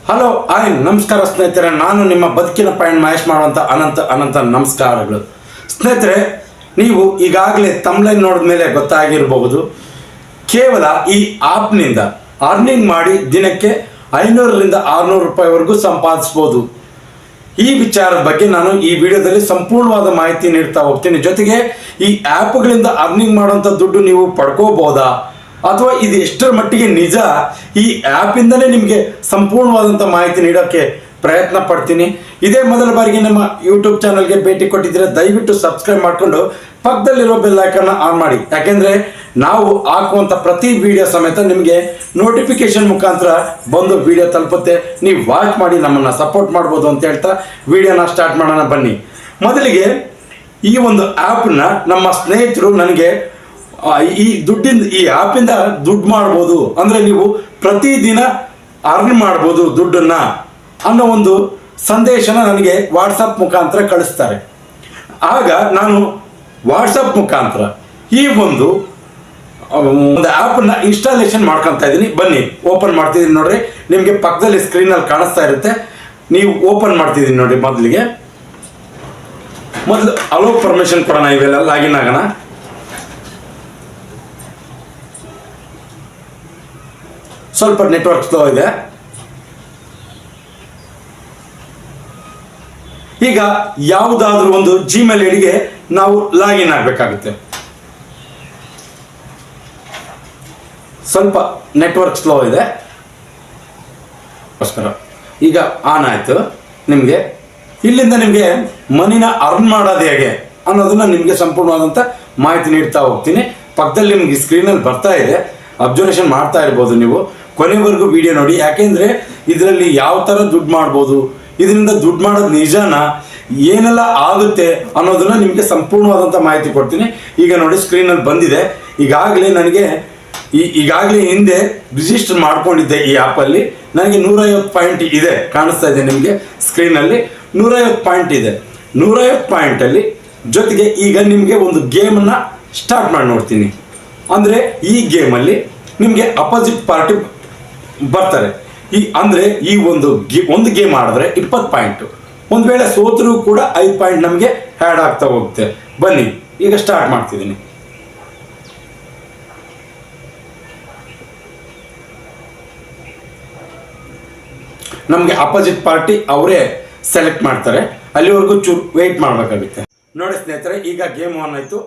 Hello hi ನಮಸ್ಕಾರ ಸ್ನೇಹಿತರೆ, ನಾನು ನಿಮ್ಮ ಬದುಕಿನ ಪಯಣ ಮಹೇಶ್ ಮಾಡುವಂಥ ಅನಂತ ನಮಸ್ಕಾರಗಳು. ಸ್ನೇಹಿತರೆ, ನೀವು ಈಗಾಗಲೇ ತಮ್ಲೈನ್ ನೋಡಿದ ಮೇಲೆ ಗೊತ್ತಾಗಿರಬಹುದು, ಕೇವಲ ಈ ಆ್ಯಪ್ನಿಂದ ಅರ್ನಿಂಗ್ ಮಾಡಿ ದಿನಕ್ಕೆ 500ರಿಂದ 600 ರೂಪಾಯಿವರೆಗೂ ಸಂಪಾದಿಸ್ಬೋದು. ಈ ವಿಚಾರದ ಬಗ್ಗೆ ನಾನು ಈ ವಿಡಿಯೋದಲ್ಲಿ ಸಂಪೂರ್ಣವಾದ ಮಾಹಿತಿ ನೀಡ್ತಾ ಹೋಗ್ತೀನಿ. ಜೊತೆಗೆ ಈ ಆ್ಯಪ್ಗಳಿಂದ ಅರ್ನಿಂಗ್ ಮಾಡುವಂಥ ದುಡ್ಡು ನೀವು ಪಡ್ಕೋಬೋದಾ, ಅಥವಾ ಇದು ಎಷ್ಟರ ಮಟ್ಟಿಗೆ ನಿಜ, ಈ ಆ್ಯಪಿಂದಲೇ ನಿಮಗೆ ಸಂಪೂರ್ಣವಾದಂಥ ಮಾಹಿತಿ ನೀಡೋಕ್ಕೆ ಪ್ರಯತ್ನ ಪಡ್ತೀನಿ. ಇದೇ ಮೊದಲ ಬಾರಿಗೆ ನಮ್ಮ ಯೂಟ್ಯೂಬ್ ಚಾನಲ್ಗೆ ಭೇಟಿ ಕೊಟ್ಟಿದ್ದರೆ ದಯವಿಟ್ಟು ಸಬ್ಸ್ಕ್ರೈಬ್ ಮಾಡಿಕೊಂಡು ಪಕ್ಕದಲ್ಲಿರೋ ಬೆಲ್ ಐಕನ್ನ ಆನ್ ಮಾಡಿ. ಯಾಕೆಂದರೆ ನಾವು ಹಾಕುವಂಥ ಪ್ರತಿ ವಿಡಿಯೋ ಸಮೇತ ನಿಮಗೆ ನೋಟಿಫಿಕೇಶನ್ ಮುಖಾಂತರ ಬಂದು ವಿಡಿಯೋ ತಲುಪುತ್ತೆ. ನೀವು ವಾಚ್ ಮಾಡಿ ನಮ್ಮನ್ನು ಸಪೋರ್ಟ್ ಮಾಡ್ಬೋದು ಅಂತ ಹೇಳ್ತಾ ವಿಡಿಯೋನ ಸ್ಟಾರ್ಟ್ ಮಾಡೋಣ ಬನ್ನಿ. ಮೊದಲಿಗೆ ಈ ಒಂದು ಆ್ಯಪನ್ನ ನಮ್ಮ ಸ್ನೇಹಿತರು ನನಗೆ ಈ ಆ್ಯಪಿಂದ ದುಡ್ಡು ಮಾಡ್ಬೋದು, ಅಂದರೆ ನೀವು ಪ್ರತಿದಿನ ಅರ್ನ್ ಮಾಡ್ಬೋದು ದುಡ್ಡನ್ನು ಅನ್ನೋ ಒಂದು ಸಂದೇಶನ ನನಗೆ ವಾಟ್ಸಪ್ ಮುಖಾಂತರ ಕಳಿಸ್ತಾರೆ. ಆಗ ನಾನು ವಾಟ್ಸಪ್ ಮುಖಾಂತರ ಈ ಒಂದು ಆ್ಯಪನ್ನ ಇನ್ಸ್ಟಾಲೇಷನ್ ಮಾಡ್ಕೊತಾ ಇದ್ದೀನಿ. ಬನ್ನಿ ಓಪನ್ ಮಾಡ್ತಿದ್ದೀನಿ ನೋಡ್ರಿ, ನಿಮಗೆ ಪಕ್ಕದಲ್ಲಿ ಸ್ಕ್ರೀನಲ್ಲಿ ಕಾಣಿಸ್ತಾ ಇರುತ್ತೆ. ನೀವು ಓಪನ್ ಮಾಡ್ತಿದ್ದೀನಿ ನೋಡಿ. ಮೊದಲು ಅಲೋ ಪರ್ಮಿಷನ್ ಕೊಡೋಣ, ಇವೆಲ್ಲ ಲಾಗಿನ್ ಆಗೋಣ. ಸ್ವಲ್ಪ ನೆಟ್ವರ್ಕ್ ಸ್ಲೋ ಇದೆ. ಈಗ ಯಾವುದಾದ್ರೂ ಒಂದು ಜಿಮೇಲ್ ಐಡಿಗೆ ನಾವು ಲಾಗಿನ್ ಆಗಬೇಕಾಗುತ್ತೆ. ಸ್ವಲ್ಪ ನೆಟ್ವರ್ಕ್ ಸ್ಲೋ ಇದೆ, ಈಗ ಆನ್ ಆಯಿತು. ನಿಮಗೆ ಇಲ್ಲಿಂದ ನಿಮಗೆ ಮನಿನ ಅರ್ನ್ ಮಾಡೋದು ಹೇಗೆ ಅನ್ನೋದನ್ನ ನಿಮಗೆ ಸಂಪೂರ್ಣವಾದಂಥ ಮಾಹಿತಿ ನೀಡ್ತಾ ಹೋಗ್ತೀನಿ. ಪಕ್ಕದಲ್ಲಿ ನಿಮಗೆ ಸ್ಕ್ರೀನಲ್ಲಿ ಬರ್ತಾ ಇದೆ, ಅಬ್ಸರ್ವೇಷನ್ ಮಾಡ್ತಾ ಇರ್ಬೋದು. ನೀವು ಕೊನೆವರೆಗೂ ವಿಡಿಯೋ ನೋಡಿ, ಯಾಕೆಂದರೆ ಇದರಲ್ಲಿ ಯಾವ ಥರ ದುಡ್ಡು ಮಾಡ್ಬೋದು, ಇದರಿಂದ ದುಡ್ಡು ಮಾಡೋದು ನಿಜನಾ, ಏನೆಲ್ಲ ಆಗುತ್ತೆ ಅನ್ನೋದನ್ನ ನಿಮಗೆ ಸಂಪೂರ್ಣವಾದಂಥ ಮಾಹಿತಿ ಕೊಡ್ತೀನಿ. ಈಗ ನೋಡಿ ಸ್ಕ್ರೀನಲ್ಲಿ ಬಂದಿದೆ. ಈಗಾಗಲೇ ಹಿಂದೆ ರಿಜಿಸ್ಟರ್ ಮಾಡ್ಕೊಂಡಿದ್ದೆ ಈ ಆ್ಯಪಲ್ಲಿ. ನನಗೆ 150 ಪಾಯಿಂಟ್ ಇದೆ, ಕಾಣಿಸ್ತಾ ಇದೆ ನಿಮಗೆ ಸ್ಕ್ರೀನಲ್ಲಿ. 150 ಪಾಯಿಂಟ್ ಇದೆ. 150 ಪಾಯಿಂಟಲ್ಲಿ ಜೊತೆಗೆ ಈಗ ನಿಮಗೆ ಒಂದು ಗೇಮನ್ನು ಸ್ಟಾರ್ಟ್ ಮಾಡಿ ನೋಡ್ತೀನಿ. ಅಂದರೆ ಈ ಗೇಮಲ್ಲಿ ನಿಮಗೆ ಅಪೋಸಿಟ್ ಪಾರ್ಟಿ ಬರ್ತಾರೆ. ಈ ಒಂದು ಗೇಮ್ ಆಡಿದ್ರೆ 20 ಪಾಯಿಂಟು, ಒಂದು ವೇಳೆ ಸೋತರೂ ಕೂಡ 5 ಪಾಯಿಂಟ್ ನಮಗೆ ಆ್ಯಡ್ ಆಗ್ತಾ ಹೋಗುತ್ತೆ. ಬನ್ನಿ ಈಗ ಸ್ಟಾರ್ಟ್ ಮಾಡ್ತಿದ್ದೀನಿ. ನಮಗೆ ಅಪೋಸಿಟ್ ಪಾರ್ಟಿ ಅವರೇ ಸೆಲೆಕ್ಟ್ ಮಾಡ್ತಾರೆ, ಅಲ್ಲಿವರೆಗೂ ಚೂರು ವೆಯ್ಟ್ ಮಾಡಬೇಕಾಗುತ್ತೆ. ನೋಡಿ ಸ್ನೇಹಿತರೆ, ಈಗ ಗೇಮ್ ಆನ್ ಆಯಿತು.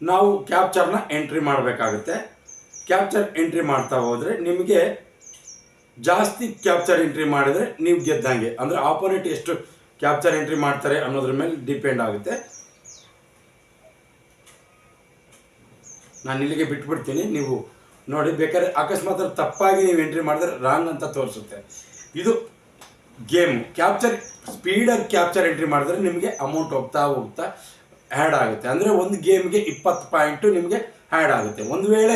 ನಾವು ಕ್ಯಾಪ್ಚರ್ನ ಎಂಟ್ರಿ ಮಾಡಬೇಕಾಗುತ್ತೆ. ಕ್ಯಾಪ್ಚರ್ ಎಂಟ್ರಿ ಮಾಡ್ತಾ ಹೋದರೆ ನಿಮಗೆ ಜಾಸ್ತಿ ಕ್ಯಾಪ್ಚರ್ ಎಂಟ್ರಿ ಮಾಡಿದರೆ ನೀವು ಗೆದ್ದಂಗೆ. ಅಂದರೆ ಆಪೋನೆಂಟ್ ಎಷ್ಟು ಕ್ಯಾಪ್ಚರ್ ಎಂಟ್ರಿ ಮಾಡ್ತಾರೆ ಅನ್ನೋದ್ರ ಮೇಲೆ ಡಿಪೆಂಡ್ ಆಗುತ್ತೆ. ನಾನು ಇಲ್ಲಿಗೆ ಬಿಟ್ಬಿಡ್ತೀನಿ, ನೀವು ನೋಡಿ. ಬೇಕಾದ್ರೆ ಅಕಸ್ಮಾತ್ ತಪ್ಪಾಗಿ ನೀವು ಎಂಟ್ರಿ ಮಾಡಿದ್ರೆ ರಾಂಗ್ ಅಂತ ತೋರಿಸುತ್ತೆ. ಇದು ಗೇಮ್ ಕ್ಯಾಪ್ಚರ್ ಸ್ಪೀಡಾಗಿ ಕ್ಯಾಪ್ಚರ್ ಎಂಟ್ರಿ ಮಾಡಿದ್ರೆ ನಿಮಗೆ ಅಮೌಂಟ್ ಹೋಗ್ತಾ ಆ್ಯಡ್ ಆಗುತ್ತೆ. ಅಂದರೆ ಒಂದು ಗೇಮ್ಗೆ 20 ಪಾಯಿಂಟು ನಿಮಗೆ ಆ್ಯಡ್ ಆಗುತ್ತೆ. ಒಂದು ವೇಳೆ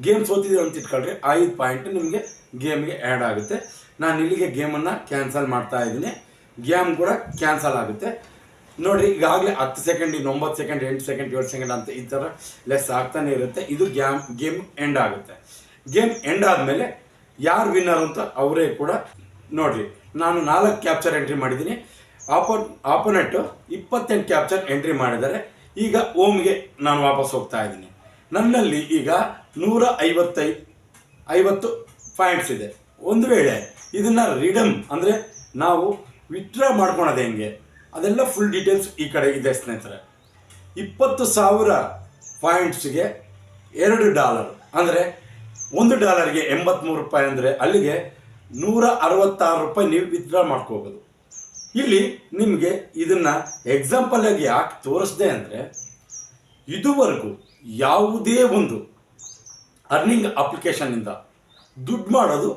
ಗೇಮ್ ಸೋತಿದ್ದೀರ ಅಂತ ಇಟ್ಕೊಳ್ರಿ, 5 ಪಾಯಿಂಟ್ ನಿಮಗೆ ಗೇಮ್ಗೆ ಆ್ಯಡ್ ಆಗುತ್ತೆ. ನಾನು ಇಲ್ಲಿಗೆ ಗೇಮನ್ನು ಕ್ಯಾನ್ಸಲ್ ಮಾಡ್ತಾ ಇದ್ದೀನಿ. ಗೇಮ್ ಕೂಡ ಕ್ಯಾನ್ಸಲ್ ಆಗುತ್ತೆ. ನೋಡಿರಿ, ಈಗಾಗಲೇ 10 ಸೆಕೆಂಡ್, 9 ಸೆಕೆಂಡ್, 8 ಸೆಕೆಂಡ್, 7 ಸೆಕೆಂಡ್ ಅಂತ ಈ ಥರ ಲೆಸ್ ಆಗ್ತಾನೆ ಇರುತ್ತೆ. ಇದು ಗೇಮ್ ಎಂಡ್ ಆಗುತ್ತೆ. ಗೇಮ್ ಎಂಡ್ ಆದಮೇಲೆ ಯಾರು ವಿನ್ನರ್ ಅಂತ ಅವರೇ ಕೂಡ ನೋಡಿರಿ. ನಾನು 4 ಕ್ಯಾಪ್ಚರ್ ಎಂಟ್ರಿ ಮಾಡಿದ್ದೀನಿ. ಆಪೋನೆಂಟು 28 ಕ್ಯಾಪ್ಚರ್ ಎಂಟ್ರಿ ಮಾಡಿದ್ದಾರೆ. ಈಗ ಓಮ್ಗೆ ನಾನು ವಾಪಸ್ ಹೋಗ್ತಾ ಇದ್ದೀನಿ. ನನ್ನಲ್ಲಿ ಈಗ 150 ಪಾಯಿಂಟ್ಸ್ ಇದೆ. ಒಂದು ವೇಳೆ ಇದನ್ನು ರಿಡಮ್ ಅಂದರೆ ನಾವು ವಿತ್ಡ್ರಾ ಮಾಡ್ಕೊಳೋದು ಹೆಂಗೆ, ಅದೆಲ್ಲ ಫುಲ್ ಡೀಟೇಲ್ಸ್ ಈ ಕಡೆ ಇದೆ ಸ್ನೇಹಿತರೆ. 20,000 ಪಾಯಿಂಟ್ಸ್ಗೆ $2 ಅಂದರೆ $1ಗೆ 83 ರೂಪಾಯಿ. ಅಂದರೆ ಅಲ್ಲಿಗೆ 166 ರೂಪಾಯಿ ನೀವು ವಿತ್ಡ್ರಾ ಮಾಡ್ಕೋಬೋದು. ಇಲ್ಲಿ ನಿಮಗೆ ಇದನ್ನು ಎಕ್ಸಾಂಪಲ್ ಆಗಿ ಯಾಕೆ ತೋರಿಸ್ದೆ ಅಂದರೆ, ಇದುವರೆಗೂ ಯಾವುದೇ ಒಂದು ಅರ್ನಿಂಗ್ ಅಪ್ಲಿಕೇಶನ್ನಿಂದ ದುಡ್ಡು ಮಾಡೋದು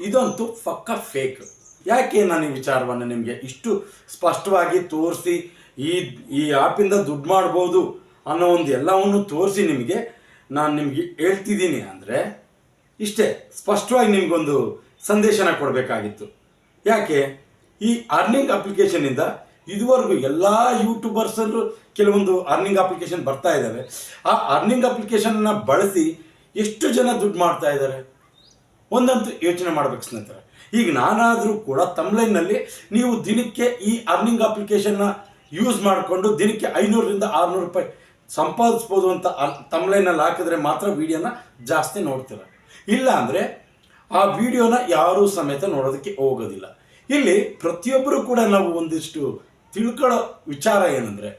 ಇದಂತೂ ಪಕ್ಕ ಫೇಕ್. ಯಾಕೆ ನಾನು ಈ ವಿಚಾರವನ್ನು ನಿಮಗೆ ಇಷ್ಟು ಸ್ಪಷ್ಟವಾಗಿ ತೋರಿಸಿ ಈ ಆ್ಯಪಿಂದ ದುಡ್ಡು ಮಾಡ್ಬೋದು ಅನ್ನೋ ಒಂದು ಎಲ್ಲವನ್ನು ತೋರಿಸಿ ನಾನು ನಿಮಗೆ ಹೇಳ್ತಿದ್ದೀನಿ ಅಂದರೆ, ಇಷ್ಟೇ ಸ್ಪಷ್ಟವಾಗಿ ನಿಮಗೊಂದು ಸಂದೇಶನ ಕೊಡಬೇಕಾಗಿತ್ತು. ಯಾಕೆ ಈ ಅರ್ನಿಂಗ್ ಅಪ್ಲಿಕೇಶನ್ನಿಂದ ಇದುವರೆಗೂ ಎಲ್ಲ ಯೂಟ್ಯೂಬರ್ಸಲ್ಲೂ ಕೆಲವೊಂದು ಅರ್ನಿಂಗ್ ಅಪ್ಲಿಕೇಶನ್ ಬರ್ತಾ ಇದ್ದಾವೆ. ಆ ಅರ್ನಿಂಗ್ ಅಪ್ಲಿಕೇಶನ್ನ ಬಳಸಿ ಎಷ್ಟು ಜನ ದುಡ್ಡು ಮಾಡ್ತಾ ಇದ್ದಾರೆ ಒಂದಂತೂ ಯೋಚನೆ ಮಾಡ್ಬೇಕು ಸ್ನೇಹಿತರೆ. ಈಗ ನಾನಾದರೂ ಕೂಡ ತಮ್ಲೈನ್ನಲ್ಲಿ ನೀವು ದಿನಕ್ಕೆ ಈ ಅರ್ನಿಂಗ್ ಅಪ್ಲಿಕೇಶನ್ನ ಯೂಸ್ ಮಾಡಿಕೊಂಡು ದಿನಕ್ಕೆ 500ರಿಂದ 600 ರೂಪಾಯಿ ಸಂಪಾದಿಸ್ಬೋದು ಅಂತ ತಮ್ಲೈನಲ್ಲಿ ಹಾಕಿದ್ರೆ ಮಾತ್ರ ವಿಡಿಯೋನ ಜಾಸ್ತಿ ನೋಡ್ತೀರ. ಇಲ್ಲ ಅಂದರೆ ಆ ವಿಡಿಯೋನ ಯಾರೂ ಸಮೇತ ನೋಡೋದಕ್ಕೆ ಹೋಗೋದಿಲ್ಲ. ಇಲ್ಲಿ ಪ್ರತಿಯೊಬ್ಬರು ಕೂಡ ನಾವು ಒಂದಿಷ್ಟು ತಿಳ್ಕೊಳ್ಳೋ ವಿಚಾರ ಏನಂದರೆ,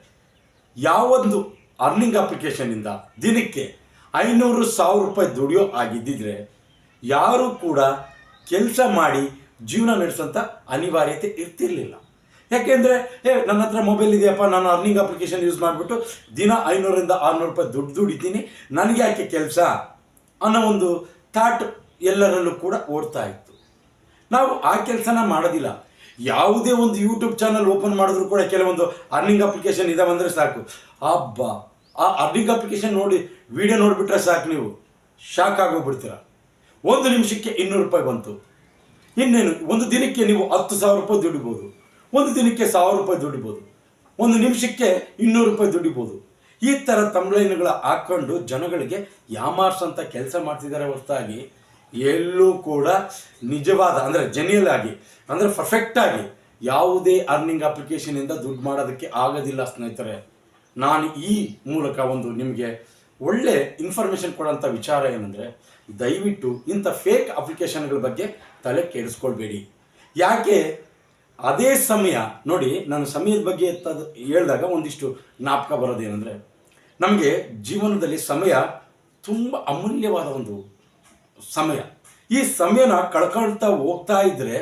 ಯಾವೊಂದು ಅರ್ನಿಂಗ್ ಅಪ್ಲಿಕೇಶನಿಂದ ದಿನಕ್ಕೆ 500,000 ರೂಪಾಯಿ ದುಡಿಯೋ ಆಗಿದ್ದಿದ್ರೆ ಯಾರೂ ಕೂಡ ಕೆಲಸ ಮಾಡಿ ಜೀವನ ನಡೆಸೋಂಥ ಅನಿವಾರ್ಯತೆ ಇರ್ತಿರ್ಲಿಲ್ಲ. ಯಾಕೆಂದರೆ ನನ್ನ ಹತ್ರ ಮೊಬೈಲ್ ಇದೆಯಪ್ಪ, ನಾನು ಅರ್ನಿಂಗ್ ಅಪ್ಲಿಕೇಶನ್ ಯೂಸ್ ಮಾಡಿಬಿಟ್ಟು ದಿನ 500ರಿಂದ 600 ರೂಪಾಯಿ ದುಡಿತೀನಿ, ನನಗೆ ಯಾಕೆ ಕೆಲಸ ಅನ್ನೋ ಒಂದು ಥಾಟ್ ಎಲ್ಲರಲ್ಲೂ ಕೂಡ ಓಡ್ತಾ ಇತ್ತು. ನಾವು ಆ ಕೆಲಸನ ಮಾಡೋದಿಲ್ಲ. ಯಾವುದೇ ಒಂದು ಯೂಟ್ಯೂಬ್ ಚಾನಲ್ ಓಪನ್ ಮಾಡಿದ್ರು ಕೂಡ ಕೆಲವೊಂದು ಅರ್ನಿಂಗ್ ಅಪ್ಲಿಕೇಶನ್ ಇದಾವಂದರೆ ಸಾಕು, ಹಬ್ಬ ಆ ಅರ್ನಿಂಗ್ ಅಪ್ಲಿಕೇಶನ್ ನೋಡಿ ವಿಡಿಯೋ ನೋಡಿಬಿಟ್ರೆ ಸಾಕು, ನೀವು ಶಾಕ್ ಆಗೋಗ್ಬಿಡ್ತೀರ. 1 ನಿಮಿಷಕ್ಕೆ 200 ರೂಪಾಯಿ ಬಂತು, ಇನ್ನೇನು ಒಂದು ದಿನಕ್ಕೆ ನೀವು 10,000 ರೂಪಾಯಿ ದುಡಿಬೋದು, ಒಂದು ದಿನಕ್ಕೆ 1,000 ರೂಪಾಯಿ ದುಡಿಬೋದು, 1 ನಿಮಿಷಕ್ಕೆ 200 ರೂಪಾಯಿ ದುಡಿಬೋದು. ಈ ಥರ ತಮ್ಲೈನ್ಗಳ ಹಾಕ್ಕೊಂಡು ಜನಗಳಿಗೆ ಯಾಮಾರ್ಸಂತ ಕೆಲಸ ಮಾಡ್ತಿದ್ದಾರೆ ಹೊರತಾಗಿ ಎಲ್ಲೂ ಕೂಡ ನಿಜವಾದ ಅಂದರೆ ಜೆನ್ಯೂನ್ ಆಗಿ ಅಂದರೆ ಪರ್ಫೆಕ್ಟಾಗಿ ಯಾವುದೇ ಅರ್ನಿಂಗ್ ಅಪ್ಲಿಕೇಶನಿಂದ ದುಡ್ಡು ಮಾಡೋದಕ್ಕೆ ಆಗೋದಿಲ್ಲ ಸ್ನೇಹಿತರೆ. ನಾನು ಈ ಮೂಲಕ ಒಂದು ನಿಮಗೆ ಒಳ್ಳೆ ಇನ್ಫಾರ್ಮೇಷನ್ ಕೊಡೋಂಥ ವಿಚಾರ ಏನಂದರೆ, ದಯವಿಟ್ಟು ಇಂಥ ಫೇಕ್ ಅಪ್ಲಿಕೇಶನ್ಗಳ ಬಗ್ಗೆ ತಲೆ ಕೆಡಿಸ್ಕೊಳ್ಬೇಡಿ. ಯಾಕೆ ಅದೇ ಸಮಯ ನೋಡಿ, ನಾನು ಸಮಯದ ಬಗ್ಗೆ ಹೇಳಿದಾಗ ಒಂದಿಷ್ಟು ಜ್ಞಾಪಕ ಬರೋದೇನೆಂದರೆ, ನಮಗೆ ಜೀವನದಲ್ಲಿ ಸಮಯ ತುಂಬ ಅಮೂಲ್ಯವಾದ ಒಂದು ಸಮಯ. ಈ ಸಮಯನ ಕಳ್ಕೊಳ್ತಾ ಹೋಗ್ತಾ ಇದ್ದರೆ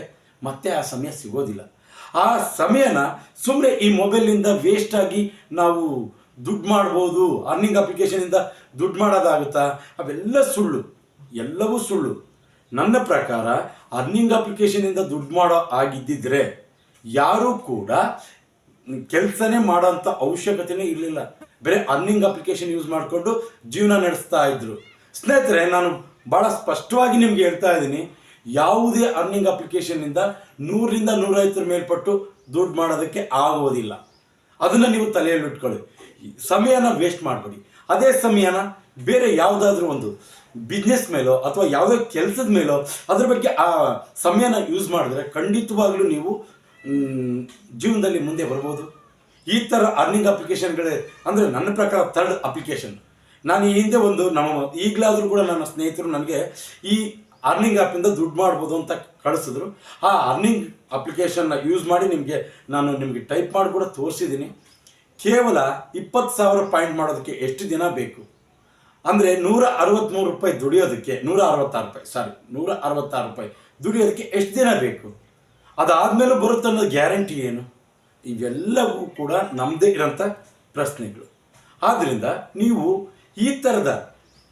ಮತ್ತೆ ಆ ಸಮಯ ಸಿಗೋದಿಲ್ಲ. ಆ ಸಮಯನ ಸುಮ್ಮನೆ ಈ ಮೊಬೈಲಿಂದ ವೇಸ್ಟಾಗಿ ನಾವು ದುಡ್ಡು ಮಾಡ್ಬೋದು, ಅರ್ನಿಂಗ್ ಅಪ್ಲಿಕೇಶನಿಂದ ದುಡ್ಡು ಮಾಡೋದಾಗುತ್ತಾ? ಅವೆಲ್ಲ ಸುಳ್ಳು, ಎಲ್ಲವೂ ಸುಳ್ಳು. ನನ್ನ ಪ್ರಕಾರ ಅರ್ನಿಂಗ್ ಅಪ್ಲಿಕೇಶನಿಂದ ದುಡ್ಡು ಮಾಡೋ ಆಗಿದ್ದಿದ್ರೆ ಯಾರೂ ಕೂಡ ಕೆಲಸನೇ ಮಾಡೋಂಥ ಅವಶ್ಯಕತೆಯೇ ಇರಲಿಲ್ಲ. ಬೇರೆ ಅರ್ನಿಂಗ್ ಅಪ್ಲಿಕೇಶನ್ ಯೂಸ್ ಮಾಡಿಕೊಂಡು ಜೀವನ ನಡೆಸ್ತಾ ಇದ್ರು. ಸ್ನೇಹಿತರೆ, ನಾನು ಭಾಳ ಸ್ಪಷ್ಟವಾಗಿ ನಿಮ್ಗೆ ಹೇಳ್ತಾ ಇದ್ದೀನಿ, ಯಾವುದೇ ಅರ್ನಿಂಗ್ ಅಪ್ಲಿಕೇಶನ್ನಿಂದ 100ರಿಂದ 150 ಮೇಲ್ಪಟ್ಟು ದುಡ್ಡು ಮಾಡೋದಕ್ಕೆ ಆಗೋದಿಲ್ಲ. ಅದನ್ನು ನೀವು ತಲೆಯಲ್ಲಿ ಇಟ್ಕೊಳ್ಳಿ. ಸಮಯನ ವೇಸ್ಟ್ ಮಾಡಬೇಡಿ. ಅದೇ ಸಮಯನ ಬೇರೆ ಯಾವುದಾದ್ರೂ ಒಂದು ಬಿಸ್ನೆಸ್ ಮೇಲೋ ಅಥವಾ ಯಾವುದೇ ಕೆಲಸದ ಮೇಲೋ ಅದ್ರ ಬಗ್ಗೆ ಆ ಸಮಯನ ಯೂಸ್ ಮಾಡಿದ್ರೆ ಖಂಡಿತವಾಗ್ಲೂ ನೀವು ಜೀವನದಲ್ಲಿ ಮುಂದೆ ಬರ್ಬೋದು. ಈ ಥರ ಅರ್ನಿಂಗ್ ಅಪ್ಲಿಕೇಶನ್ಗಳೇ ಅಂದರೆ ನನ್ನ ಪ್ರಕಾರ ಥರ್ಡ್ ಅಪ್ಲಿಕೇಶನ್. ನಾನು ಈ ಹಿಂದೆ ಒಂದು ಈಗಲಾದರೂ ಕೂಡ ನನ್ನ ಸ್ನೇಹಿತರು ನನಗೆ ಈ ಅರ್ನಿಂಗ್ ಆ್ಯಪಿಂದ ದುಡ್ಡು ಮಾಡ್ಬೋದು ಅಂತ ಕಳಿಸಿದ್ರು. ಆ ಅರ್ನಿಂಗ್ ಅಪ್ಲಿಕೇಶನ್ನ ಯೂಸ್ ಮಾಡಿ ನಾನು ನಿಮಗೆ ಟೈಪ್ ಮಾಡಿ ಕೂಡ ತೋರಿಸಿದ್ದೀನಿ. ಕೇವಲ 20,000 ಪಾಯಿಂಟ್ ಮಾಡೋದಕ್ಕೆ ಎಷ್ಟು ದಿನ ಬೇಕು ಅಂದರೆ 163 ರೂಪಾಯಿ ದುಡಿಯೋದಕ್ಕೆ 166 ರೂಪಾಯಿ ದುಡಿಯೋದಕ್ಕೆ ಎಷ್ಟು ದಿನ ಬೇಕು? ಅದಾದಮೇಲೂ ಬರುತ್ತೆ ಅನ್ನೋದು ಗ್ಯಾರಂಟಿ ಏನು? ಇವೆಲ್ಲವೂ ಕೂಡ ನಮ್ಮದೇ ಇರೋಂಥ ಪ್ರಶ್ನೆಗಳು. ಆದ್ದರಿಂದ ನೀವು ಈ ಥರದ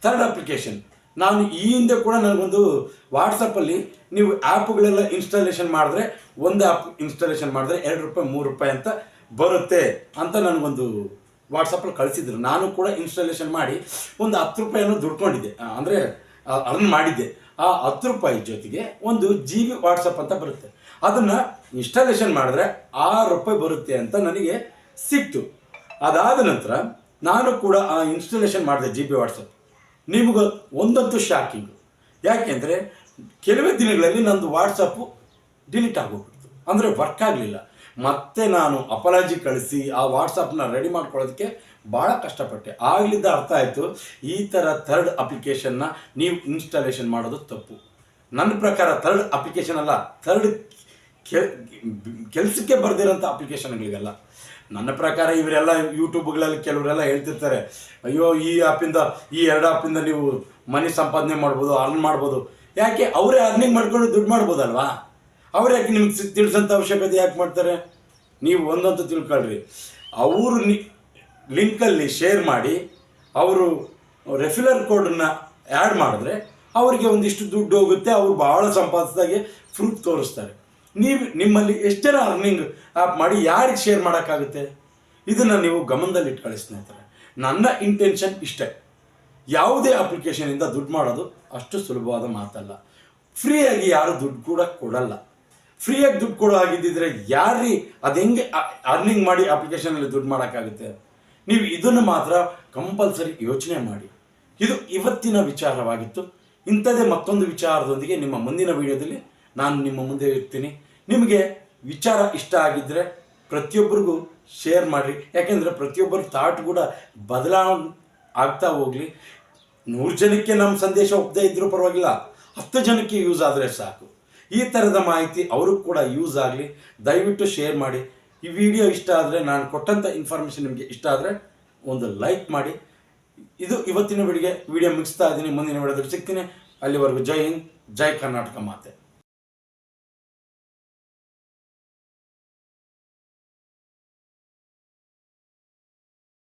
ಥರ್ಡ್ ಅಪ್ಲಿಕೇಶನ್, ನಾನು ಈ ಹಿಂದೆ ಕೂಡ ನನಗೊಂದು ವಾಟ್ಸಪ್ಪಲ್ಲಿ ನೀವು ಆ್ಯಪ್ಗಳೆಲ್ಲ ಇನ್ಸ್ಟಾಲೇಷನ್ ಮಾಡಿದ್ರೆ, ಒಂದು ಆ್ಯಪ್ ಇನ್ಸ್ಟಾಲೇಷನ್ ಮಾಡಿದ್ರೆ 2 ರೂಪಾಯಿ 3 ರೂಪಾಯಿ ಅಂತ ಬರುತ್ತೆ ಅಂತ ನನಗೊಂದು ವಾಟ್ಸಪ್ಪಲ್ಲಿ ಕಳಿಸಿದ್ರು. ನಾನು ಕೂಡ ಇನ್ಸ್ಟಾಲೇಷನ್ ಮಾಡಿ ಒಂದು 10 ರೂಪಾಯಿಯನ್ನು ದುಡ್ಕೊಂಡಿದ್ದೆ, ಅಂದರೆ ಅರ್ನ್ ಮಾಡಿದ್ದೆ. ಆ 10 ರೂಪಾಯಿ ಜೊತೆಗೆ 1 GB ವಾಟ್ಸಪ್ ಅಂತ ಬರುತ್ತೆ. ಅದನ್ನು ಇನ್ಸ್ಟಾಲೇಷನ್ ಮಾಡಿದ್ರೆ 6 ರೂಪಾಯಿ ಬರುತ್ತೆ ಅಂತ ನನಗೆ ಸಿಕ್ತು. ಅದಾದ ನಂತರ ನಾನು ಕೂಡ ಆ ಇನ್ಸ್ಟಾಲೇಷನ್ ಮಾಡಿದೆ GB ವಾಟ್ಸಪ್. ನಿಮಗೆ ಒಂದಂತೂ ಶಾಕಿಂಗು. ಯಾಕೆಂದರೆ ಕೆಲವೇ ದಿನಗಳಲ್ಲಿ ನಂದು ವಾಟ್ಸಪ್ಪು ಡಿಲೀಟ್ ಆಗೋಗ್ಬಿಡ್ತು, ಅಂದರೆ ವರ್ಕ್ ಆಗಲಿಲ್ಲ. ಮತ್ತೆ ನಾನು ಅಪಾಲಜಿ ಕಳಿಸಿ ಆ ವಾಟ್ಸಪ್ನ ರೆಡಿ ಮಾಡ್ಕೊಳ್ಳೋದಕ್ಕೆ ಭಾಳ ಕಷ್ಟಪಟ್ಟೆ. ಆಗಲಿದ್ದ ಅರ್ಥ ಆಯಿತು, ಈ ಥರ ಥರ್ಡ್ ಅಪ್ಲಿಕೇಶನ್ನ ನೀವು ಇನ್ಸ್ಟಾಲೇಷನ್ ಮಾಡೋದು ತಪ್ಪು. ನನ್ನ ಪ್ರಕಾರ ಥರ್ಡ್ ಅಪ್ಲಿಕೇಶನ್ ಅಲ್ಲ, ಥರ್ಡ್ ಕೆಲಸಕ್ಕೆ ಬರೆದಿರೋಂಥ ಅಪ್ಲಿಕೇಶನ್ಗಳಿಗೆಲ್ಲ. ನನ್ನ ಪ್ರಕಾರ ಇವರೆಲ್ಲ ಯೂಟ್ಯೂಬ್ಗಳಲ್ಲಿ ಕೆಲವರೆಲ್ಲ ಹೇಳ್ತಿರ್ತಾರೆ, ಅಯ್ಯೋ ಈ ಆ್ಯಪಿಂದ ಈ 2 ಆ್ಯಪಿಂದ ನೀವು ಮನಿ ಸಂಪಾದನೆ ಮಾಡ್ಬೋದು, ಅರ್ನ್ ಮಾಡ್ಬೋದು. ಯಾಕೆ? ಅವರೇ ಅರ್ನಿಂಗ್ ಮಾಡ್ಕೊಂಡು ದುಡ್ಡು ಮಾಡ್ಬೋದಲ್ವಾ? ಅವ್ರು ಯಾಕೆ ನಿಮ್ಗೆ ತಿಳಿಸೋಂಥ ಅವಶ್ಯಕತೆ ಯಾಕೆ ಮಾಡ್ತಾರೆ? ನೀವು ಒಂದಂತೂ ತಿಳ್ಕೊಳ್ರಿ, ಅವರು ಲಿಂಕಲ್ಲಿ ಶೇರ್ ಮಾಡಿ ಅವರು ರೆಫರಲ್ ಕೋಡನ್ನು ಆ್ಯಡ್ ಮಾಡಿದ್ರೆ ಅವರಿಗೆ ಒಂದಿಷ್ಟು ದುಡ್ಡು ಹೋಗುತ್ತೆ, ಅವರು ಭಾಳ ಸಂಪಾದಿಸಿದಾಗೆ ಪ್ರೂಫ್ ತೋರಿಸ್ತಾರೆ. ನಿಮ್ಮಲ್ಲಿ ಎಷ್ಟು ಜನ ಅರ್ನಿಂಗ್ ಆ್ಯಪ್ ಮಾಡಿ ಯಾರಿಗೆ ಶೇರ್ ಮಾಡೋಕ್ಕಾಗುತ್ತೆ? ಇದನ್ನು ನೀವು ಗಮನದಲ್ಲಿ ಇಟ್ಕೊಳ್ಳಿ ಸ್ನೇಹಿತರೆ. ನನ್ನ ಇಂಟೆನ್ಷನ್ ಇಷ್ಟೇ, ಯಾವುದೇ ಅಪ್ಲಿಕೇಶನಿಂದ ದುಡ್ಡು ಮಾಡೋದು ಅಷ್ಟು ಸುಲಭವಾದ ಮಾತಲ್ಲ. ಫ್ರೀಯಾಗಿ ಯಾರು ದುಡ್ಡು ಕೂಡ ಕೊಡಲ್ಲ. ಫ್ರೀಯಾಗಿ ದುಡ್ಡು ಕೊಡೋ ಆಗಿದ್ದಿದ್ರೆ ಯಾರು ಅದು ಹೆಂಗೆ ಅರ್ನಿಂಗ್ ಮಾಡಿ ಅಪ್ಲಿಕೇಶನಲ್ಲಿ ದುಡ್ಡು ಮಾಡೋಕ್ಕಾಗುತ್ತೆ? ನೀವು ಇದನ್ನು ಮಾತ್ರ ಕಂಪಲ್ಸರಿ ಯೋಚನೆ ಮಾಡಿ. ಇದು ಇವತ್ತಿನ ವಿಚಾರವಾಗಿತ್ತು. ಇಂಥದ್ದೇ ಮತ್ತೊಂದು ವಿಚಾರದೊಂದಿಗೆ ನಿಮ್ಮ ಮುಂದಿನ ವಿಡಿಯೋದಲ್ಲಿ ನಾನು ನಿಮ್ಮ ಮುಂದೆ ಇರ್ತೀನಿ. ನಿಮಗೆ ವಿಚಾರ ಇಷ್ಟ ಆಗಿದ್ದರೆ ಪ್ರತಿಯೊಬ್ಬರಿಗೂ ಶೇರ್ ಮಾಡಿರಿ. ಯಾಕೆಂದರೆ ಪ್ರತಿಯೊಬ್ಬರ ಥಾಟ್ ಕೂಡ ಬದಲಾವಣೆ ಆಗ್ತಾ ಹೋಗಲಿ. 100 ಜನಕ್ಕೆ ನಮ್ಮ ಸಂದೇಶ ಒಪ್ಪದೇ ಇದ್ದರೂ ಪರವಾಗಿಲ್ಲ, 10 ಜನಕ್ಕೆ ಯೂಸ್ ಆದರೆ ಸಾಕು. ಈ ಥರದ ಮಾಹಿತಿ ಅವ್ರಿಗೂ ಕೂಡ ಯೂಸ್ ಆಗಲಿ. ದಯವಿಟ್ಟು ಶೇರ್ ಮಾಡಿ. ಈ ವಿಡಿಯೋ ಇಷ್ಟ ಆದರೆ, ನಾನು ಕೊಟ್ಟಂಥ ಇನ್ಫಾರ್ಮೇಷನ್ ನಿಮಗೆ ಇಷ್ಟ ಆದರೆ ಒಂದು ಲೈಕ್ ಮಾಡಿ. ಇದು ಇವತ್ತಿನ ವಿಡಿಯೋ ಮುಗಿಸ್ತಾ ಇದ್ದೀನಿ. ಮುಂದಿನ ವಿಡಿಯೋದಲ್ಲಿ ಸಿಗ್ತೀನಿ. ಅಲ್ಲಿವರೆಗೂ ಜೈ ಹಿಂದ್, ಜೈ ಕರ್ನಾಟಕ ಮಾತೆ.